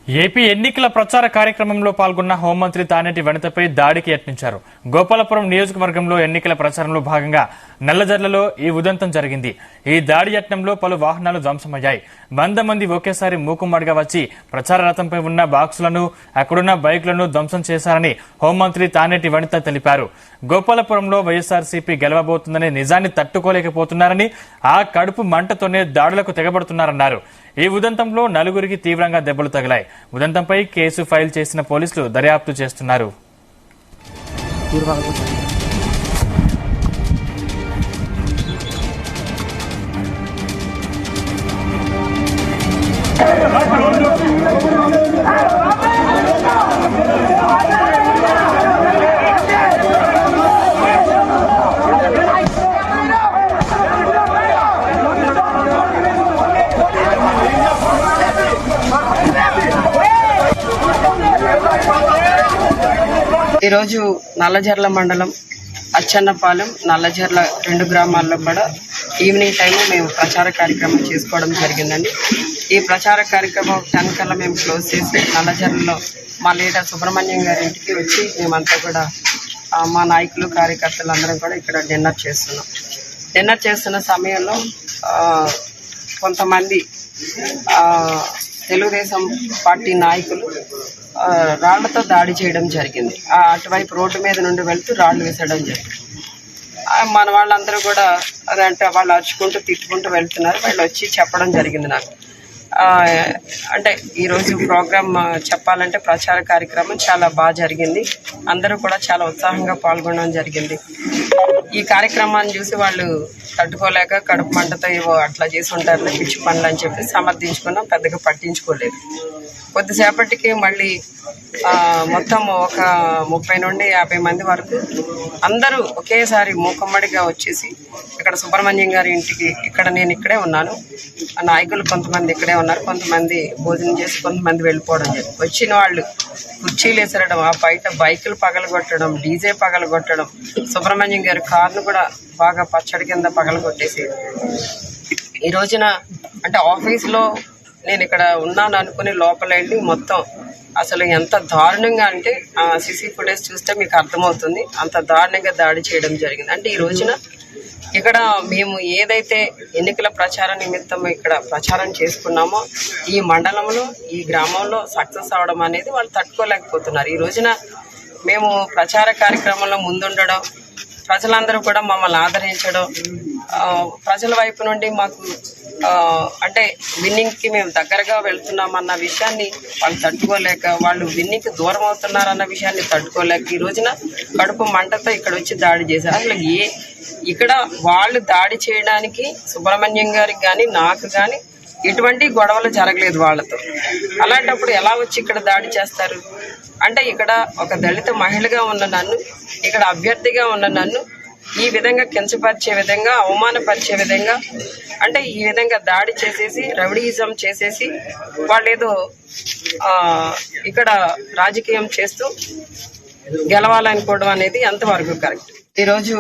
AP ఎన్నికల ప్రచార కార్యక్రమంలో పాల్గొన్న హోంమంత్రి తానేటి వనితపై దాడికి యత్నించారు. గోపాలపురం నియోజకవర్గంలో ఎన్నికల ప్రచారంలో భాగంగా నల్లజర్లలో ఈ ఉదంతం జరిగింది. ఈ దాడి యత్నంలో పలు వాహనాలు ధ్వంసమయ్యాయి. 100 మంది ఒకేసారి మూకుమ్మడిగా వచ్చి ప్రచార రథంపై ఉన్న బాక్సులను, అక్కడున్న బైకులను ధ్వంసం చేశారని హోంమంత్రి తానేటి వనిత తెలిపారు. గోపాలపురంలో వైఎస్ఆర్సీపీ గెలవబోతుందనే నిజాన్ని తట్టుకోలేకపోతున్నారని, ఆ కడుపు మంటతోనే దాడులకు తెగబడుతున్నారన్నారు. ఈ ఉదంతంలో 4గురికి తీవ్రంగా దెబ్బలు తగిలాయి. ఉదంతంపై కేసు ఫైల్ చేసిన పోలీసులు దర్యాప్తు చేస్తున్నారు. ఈరోజు నల్లజర్ల మండలం అచ్చన్నపాలెం, నల్లజర్ల 2 గ్రామాల్లో కూడా ఈవినింగ్ టైము మేము ప్రచార కార్యక్రమం చేసుకోవడం జరిగిందండి. ఈ ప్రచార కార్యక్రమం 10 కల్లా మేము క్లోజ్ చేసి నల్లజర్లలో మా లీడర్ సుబ్రహ్మణ్యం గారి ఇంటికి వచ్చి మేమంతా కూడా మా నాయకులు, కార్యకర్తలు అందరం కూడా ఇక్కడ డిన్నర్ చేస్తున్న సమయంలో కొంతమంది తెలుగుదేశం పార్టీ నాయకులు రాళ్లతో దాడి చేయడం జరిగింది. అటువైపు రోడ్డు మీద నుండి వెళ్తూ రాళ్లు వేసడం జరిగింది. మన వాళ్ళందరూ కూడా అదంటే వాళ్ళు అరుచుకుంటూ తిట్టుకుంటూ వెళ్తున్నారు. వాళ్ళు వచ్చి చెప్పడం జరిగింది నాకు. అంటే ఈరోజు ప్రోగ్రామ్ చెప్పాలంటే ప్రచార కార్యక్రమం చాలా బాగా జరిగింది. అందరూ కూడా చాలా ఉత్సాహంగా పాల్గొనడం జరిగింది. ఈ కార్యక్రమాన్ని చూసి వాళ్ళు తట్టుకోలేక కడుపు మంటతో ఏవో అట్లా చేసి ఉంటారులే, పిచ్చి పనులు అని చెప్పి సమర్థించుకున్నాం. పెద్దగా పట్టించుకోలేదు. కొద్దిసేపటికి మళ్ళీ మొత్తం ఒక 30 నుండి 50 మంది వరకు అందరూ ఒకేసారి మూకమ్మడిగా వచ్చేసి ఇక్కడ సుబ్రహ్మణ్యం గారి ఇంటికి, నేను ఇక్కడే ఉన్నాను, నాయకులు కొంతమంది ఇక్కడే ఉన్నారు, కొంతమంది భోజనం చేసి కొంతమంది వెళ్ళిపోవడం జరిగింది. వచ్చిన వాళ్ళు కుర్చీలు ఎసరడం, ఆ బయట బైకులు పగలగొట్టడం, డీజే పగలగొట్టడం, సుబ్రహ్మణ్యం గారి కార్ను కూడా బాగా పచ్చడి కింద పగలగొట్టేసి ఈ రోజున అంటే ఆఫీస్లో నేను ఇక్కడ ఉన్నాను అనుకుని లోపల వెళ్ళి మొత్తం అసలు ఎంత దారుణంగా అంటే సీసీ ఫుటేజ్ చూస్తే మీకు అర్థమవుతుంది. అంత దారుణంగా దాడి చేయడం జరిగింది. అంటే ఈ రోజున ఇక్కడ మేము ఏదైతే ఎన్నికల ప్రచార నిమిత్తం ఇక్కడ ప్రచారం చేసుకున్నామో ఈ మండలంలో, ఈ గ్రామంలో సక్సెస్ అవడం అనేది వాళ్ళు తట్టుకోలేకపోతున్నారు. ఈ రోజున మేము ప్రచార కార్యక్రమంలో ముందుండడం, ప్రజలందరూ కూడా మమ్మల్ని ఆదరించడం, ప్రజల వైపు నుండి మాకు అంటే విన్నింగ్కి మేము దగ్గరగా వెళ్తున్నామన్న విషయాన్ని వాళ్ళు తట్టుకోలేక, వాళ్ళు విన్నింగ్కి దూరం అవుతున్నారన్న విషయాన్ని తట్టుకోలేక ఈ రోజున కడుపు మంటతో ఇక్కడ వచ్చి దాడి చేశారు. అసలు ఇక్కడ వాళ్ళు దాడి చేయడానికి సుబ్రహ్మణ్యం గారికి కానీ నాకు కానీ ఎటువంటి గొడవలు జరగలేదు వాళ్ళతో. అలాంటప్పుడు ఎలా వచ్చి ఇక్కడ దాడి చేస్తారు? అంటే ఇక్కడ ఒక దళిత మహిళగా ఉన్న నన్ను, ఇక్కడ అభ్యర్థిగా ఉన్న నన్ను ఈ విధంగా కించపరిచే విధంగా, అవమానపరిచే విధంగా, అంటే ఈ విధంగా దాడి చేసేసి రౌడీయిజం చేసేసి వాళ్ళు ఏదో ఇక్కడ రాజకీయం చేస్తూ గెలవాలనుకోవడం అనేది ఎంతవరకు కరెక్ట్? ఈరోజు